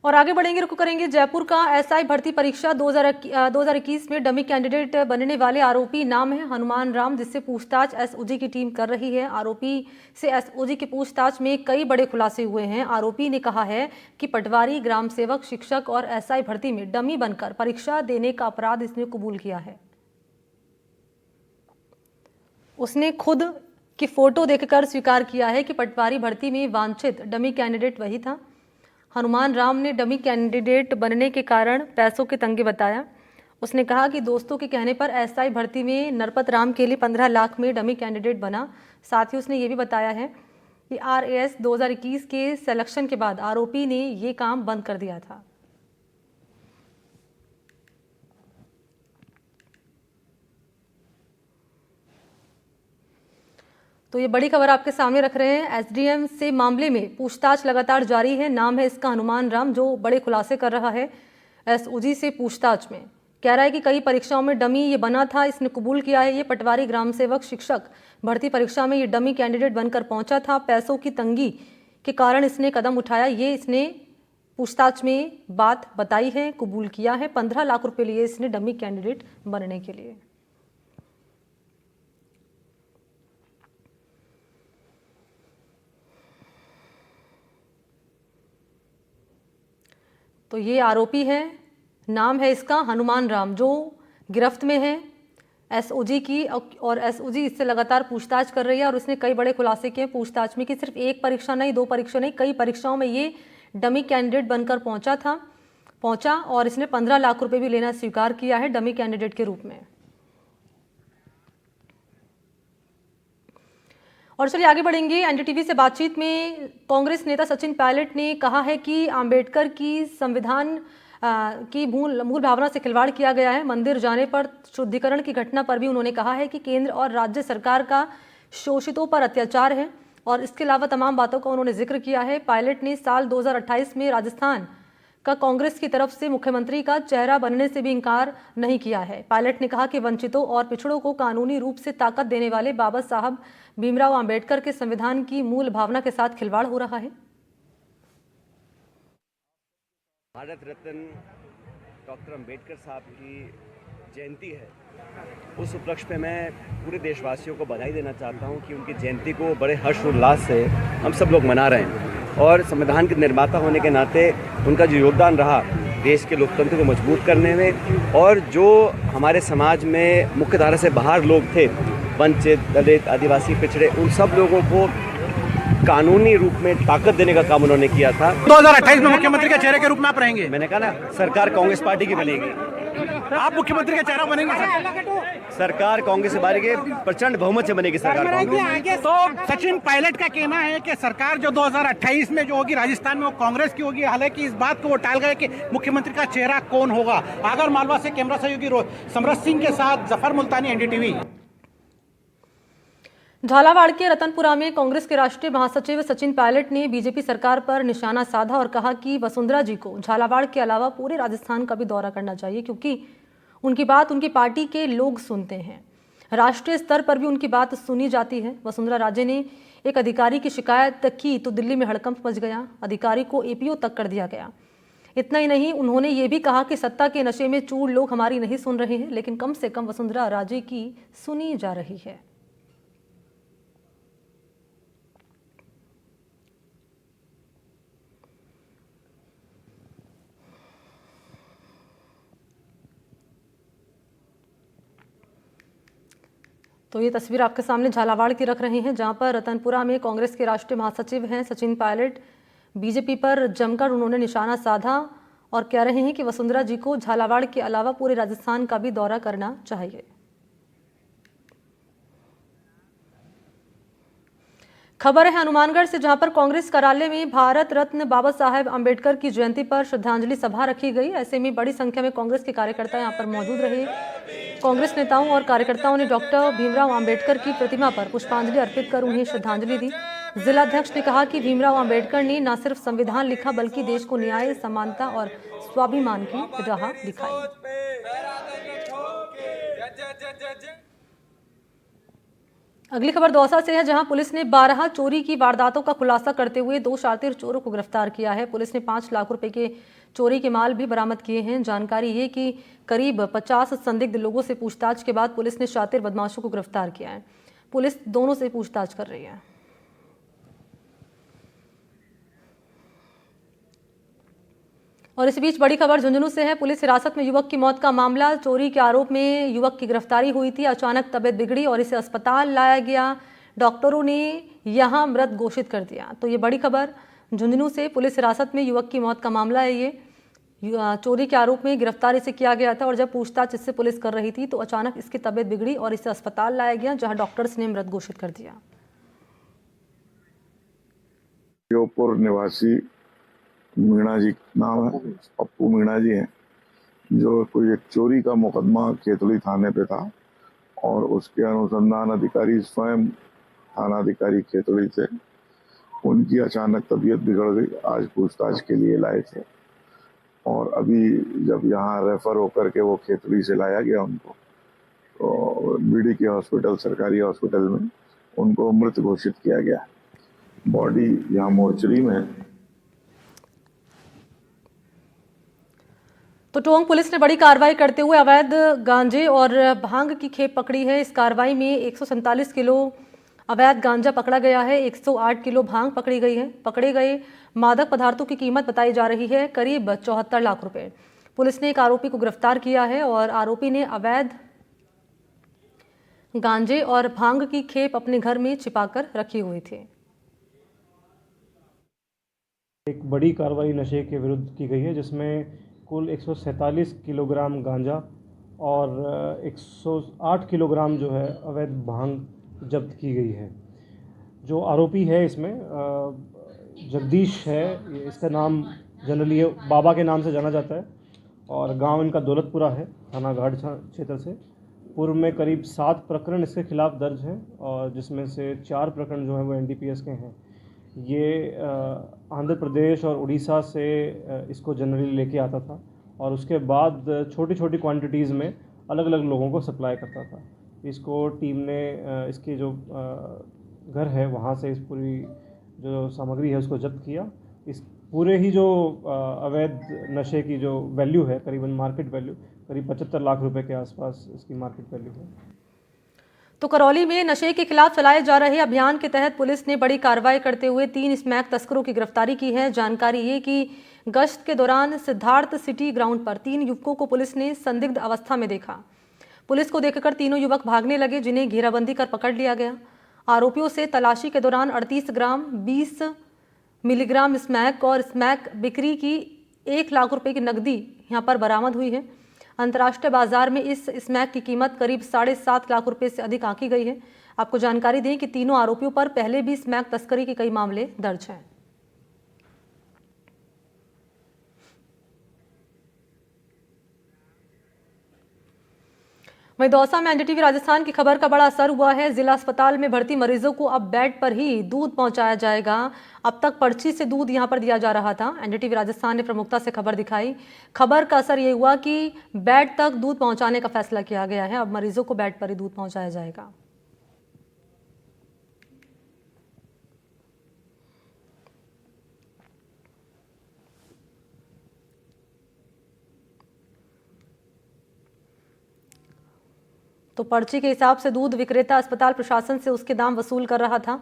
और आगे बढ़ेंगे, रुक करेंगे जयपुर का। एसआई भर्ती परीक्षा 2021 में डमी कैंडिडेट बनने वाले आरोपी नाम है हनुमान राम, जिससे पूछताछ एसओजी की टीम कर रही है। आरोपी से एसओजी की पूछताछ में कई बड़े खुलासे हुए हैं। आरोपी ने कहा है कि पटवारी, ग्राम सेवक, शिक्षक और एसआई भर्ती में डमी बनकर परीक्षा देने का अपराध इसने कबूल किया है। उसने खुद की फोटो देखकर स्वीकार किया है कि पटवारी भर्ती में वांछित डमी कैंडिडेट वही था। हनुमान राम ने डमी कैंडिडेट बनने के कारण पैसों के तंगे बताया। उसने कहा कि दोस्तों के कहने पर एसआई भर्ती में नरपत राम के लिए 15 लाख में डमी कैंडिडेट बना। साथ ही उसने ये भी बताया है कि आरएएस 2021 के सिलेक्शन के बाद आरोपी ने ये काम बंद कर दिया था। तो ये बड़ी खबर आपके सामने रख रहे हैं। एसडीएम से मामले में पूछताछ लगातार जारी है। नाम है इसका हनुमान राम, जो बड़े खुलासे कर रहा है एसओजी से पूछताछ में। कह रहा है कि कई परीक्षाओं में डमी ये बना था, इसने कबूल किया है। ये पटवारी, ग्राम सेवक, शिक्षक भर्ती परीक्षा में ये डमी कैंडिडेट बनकर पहुंचा था। पैसों की तंगी के कारण इसने कदम उठाया, ये इसने पूछताछ में बात बताई है, कबूल किया है। 15 लाख रुपए लिए इसने डमी कैंडिडेट बनने के लिए। तो ये आरोपी है, नाम है इसका हनुमान राम, जो गिरफ्त में है एसओजी की। और एसओजी इससे लगातार पूछताछ कर रही है और उसने कई बड़े खुलासे किए पूछताछ में कि सिर्फ एक परीक्षा नहीं, 2 परीक्षा नहीं, कई परीक्षाओं में ये डमी कैंडिडेट बनकर पहुंचा और इसने 15 लाख रुपए भी लेना स्वीकार किया है डमी कैंडिडेट के रूप में। और चलिए आगे बढ़ेंगे। एनडीटीवी से बातचीत में कांग्रेस नेता सचिन पायलट ने कहा है कि अंबेडकर की संविधान की मूल भावना से खिलवाड़ किया गया है। मंदिर जाने पर शुद्धिकरण की घटना पर भी उन्होंने कहा है कि केंद्र और राज्य सरकार का शोषितों पर अत्याचार है और इसके अलावा तमाम बातों का उन्होंने जिक्र किया है। पायलट ने साल 2028 में राजस्थान का कांग्रेस की तरफ से मुख्यमंत्री का चेहरा बनने से भी इनकार नहीं किया है। पायलट ने कहा कि वंचितों और पिछड़ों को कानूनी रूप से ताकत देने वाले बाबा साहब भीमराव अंबेडकर के संविधान की मूल भावना के साथ खिलवाड़ हो रहा है। भारत रत्न डॉक्टर अंबेडकर साहब की जयंती है, उस उपलक्ष्य पे मैं पूरे देशवासियों को बधाई देना चाहता हूं कि उनकी जयंती को बड़े हर्षोल्लास से हम सब लोग मना रहे हैं। और संविधान के निर्माता होने के नाते उनका जो योगदान रहा देश के लोकतंत्र को मजबूत करने में, और जो हमारे समाज में मुख्य धारा से बाहर लोग थे, वंचित, दलित, आदिवासी, पिछड़े, उन सब लोगों को कानूनी रूप में ताकत देने का काम उन्होंने किया था। 2028 में मुख्यमंत्री के चेहरे के रूप में आप रहेंगे? मैंने कहा ना, सरकार कांग्रेस पार्टी की बनेगी। आप मुख्यमंत्री का चेहरा बनेंगे सरकार कांग्रेस से बनेगी, प्रचंड बहुमत से बनेगी सरकार कांग्रेस। तो सचिन पायलट का कहना है कि सरकार जो 2028 में जो होगी राजस्थान में वो कांग्रेस की होगी। हालांकि इस बात को वो टाल गए कि मुख्यमंत्री का चेहरा कौन होगा। आगर मालवा से कैमरा सहयोगी समरत सिंह के साथ जफर मुल्तानी, एनडीटीवी। झालावाड़ के रतनपुरा में कांग्रेस के राष्ट्रीय महासचिव सचिन पायलट ने बीजेपी सरकार पर निशाना साधा और कहा कि वसुंधरा जी को झालावाड़ के अलावा पूरे राजस्थान का भी दौरा करना चाहिए, क्योंकि उनकी बात उनकी पार्टी के लोग सुनते हैं। राष्ट्रीय स्तर पर भी उनकी बात सुनी जाती है। वसुंधरा राजे ने एक अधिकारी की शिकायत की तो दिल्ली में हड़कंप मच गया, अधिकारी को एपीओ तक कर दिया गया। इतना ही नहीं, उन्होंने ये भी कहा कि सत्ता के नशे में चूर लोग हमारी नहीं सुन रहे हैं, लेकिन कम से कम वसुंधरा राजे की सुनी जा रही है। तो ये तस्वीर आपके सामने झालावाड़ की रख रहे हैं, जहां पर रतनपुरा में कांग्रेस के राष्ट्रीय महासचिव हैं सचिन पायलट। बीजेपी पर जमकर उन्होंने निशाना साधा और कह रहे हैं कि वसुंधरा जी को झालावाड़ के अलावा पूरे राजस्थान का भी दौरा करना चाहिए। खबर है हनुमानगढ़ से, जहां पर कांग्रेस कार्यालय में भारत रत्न बाबा साहेब अंबेडकर की जयंती पर श्रद्धांजलि सभा रखी गई। ऐसे में बड़ी संख्या में कांग्रेस के कार्यकर्ता यहां पर मौजूद रहे। कांग्रेस नेताओं और कार्यकर्ताओं ने डॉक्टर भीमराव अंबेडकर की प्रतिमा पर पुष्पांजलि अर्पित कर उन्हें श्रद्धांजलि दी। जिलाध्यक्ष ने कहा कि भीमराव अंबेडकर ने न सिर्फ संविधान लिखा, बल्कि देश को न्याय, समानता और स्वाभिमान की राह दिखाई। अगली खबर दौसा से है, जहां पुलिस ने 12 चोरी की वारदातों का खुलासा करते हुए 2 शातिर चोरों को गिरफ्तार किया है। पुलिस ने 5 लाख रुपए के चोरी के माल भी बरामद किए हैं। जानकारी ये कि करीब 50 संदिग्ध लोगों से पूछताछ के बाद पुलिस ने शातिर बदमाशों को गिरफ्तार किया है। पुलिस दोनों से पूछताछ कर रही है। और इस बीच बड़ी खबर झुंझुनू से है। पुलिस हिरासत में युवक की मौत का मामला। चोरी के आरोप में युवक की गिरफ्तारी हुई थी। अचानक तबीयत बिगड़ी और इसे अस्पताल लाया गया। डॉक्टरों ने यहां मृत घोषित कर दिया। तो ये बड़ी खबर झुंझुनू से, पुलिस हिरासत में युवक की मौत का मामला है। ये चोरी के आरोप में गिरफ्तार इसे किया गया था और जब पूछताछ इससे पुलिस कर रही थी तो अचानक इसकी तबीयत बिगड़ी और इसे अस्पताल लाया गया, जहाँ डॉक्टर्स ने मृत घोषित कर दिया। श्योपुर निवासी मीणा जी नाम है, पप्पू मीणा जी हैं, जो कोई एक चोरी का मुकदमा केतली थाने पे था और उसके अनुसंधान अधिकारी स्वयं थानाधिकारी केतली थे। उनकी अचानक तबीयत बिगड़ गई। आज पूछताछ के लिए लाए थे और अभी जब यहाँ रेफर होकर के वो केतली से लाया गया उनको, तो बीडी के हॉस्पिटल, सरकारी हॉस्पिटल में उनको मृत घोषित किया गया। बॉडी यहाँ मोर्चरी में है। तो टोंक पुलिस ने बड़ी कार्रवाई करते हुए अवैध गांजे और भांग की खेप पकड़ी है। इस कार्रवाई में 147 किलो अवैध गांजा पकड़ा गया है। 108 किलो भांग पकड़ी गई है। पकड़े गए मादक पदार्थों की कीमत बताई जा रही है करीब 74 लाख रुपए। पुलिस ने एक आरोपी को गिरफ्तार किया है और आरोपी ने अवैध गांजे और भांग की खेप अपने घर में छिपाकर रखी हुई थी। एक बड़ी कार्रवाई नशे के विरुद्ध की गई है, जिसमें कुल 147 किलोग्राम गांजा और 108 किलोग्राम जो है अवैध भांग जब्त की गई है। जो आरोपी है इसमें जगदीश है, इसका नाम जनरली बाबा के नाम से जाना जाता है और गांव इनका दौलतपुरा है, थाना घाट क्षेत्र से। पूर्व में करीब 7 प्रकरण इसके खिलाफ दर्ज हैं और जिसमें से 4 प्रकरण जो हैं वो एनडीपीएस के हैं। ये आंध्र प्रदेश और उड़ीसा से इसको जनरली लेके आता था और उसके बाद छोटी छोटी क्वांटिटीज़ में अलग अलग लोगों को सप्लाई करता था। इसको टीम ने इसके जो घर है वहाँ से इस पूरी जो सामग्री है उसको जब्त किया। इस पूरे ही जो अवैध नशे की जो वैल्यू है, करीबन मार्केट वैल्यू करीब 75 लाख रुपए के आसपास इसकी मार्केट वैल्यू है। तो करौली में नशे के खिलाफ चलाए जा रहे अभियान के तहत पुलिस ने बड़ी कार्रवाई करते हुए 3 स्मैक तस्करों की गिरफ्तारी की है। जानकारी ये कि गश्त के दौरान सिद्धार्थ सिटी ग्राउंड पर 3 युवकों को पुलिस ने संदिग्ध अवस्था में देखा। पुलिस को देखकर तीनों युवक भागने लगे, जिन्हें घेराबंदी कर पकड़ लिया गया। आरोपियों से तलाशी के दौरान 38 ग्राम 20 मिलीग्राम स्मैक और स्मैक बिक्री की 1 लाख रुपए की नकदी यहाँ पर बरामद हुई है। अंतर्राष्ट्रीय बाजार में इस स्मैक की कीमत करीब 7.5 लाख रुपए से अधिक आंकी गई है। आपको जानकारी दें कि तीनों आरोपियों पर पहले भी स्मैक तस्करी के कई मामले दर्ज हैं। वहीं दौसा में एनडीटीवी राजस्थान की खबर का बड़ा असर हुआ है। जिला अस्पताल में भर्ती मरीजों को अब बेड पर ही दूध पहुंचाया जाएगा। अब तक पर्ची से दूध यहां पर दिया जा रहा था। एनडीटीवी राजस्थान ने प्रमुखता से खबर दिखाई। खबर का असर ये हुआ कि बेड तक दूध पहुंचाने का फैसला किया गया है। अब मरीजों को बेड पर ही दूध पहुंचाया जाएगा। तो पर्ची के हिसाब से दूध विक्रेता अस्पताल प्रशासन से उसके दाम वसूल कर रहा था।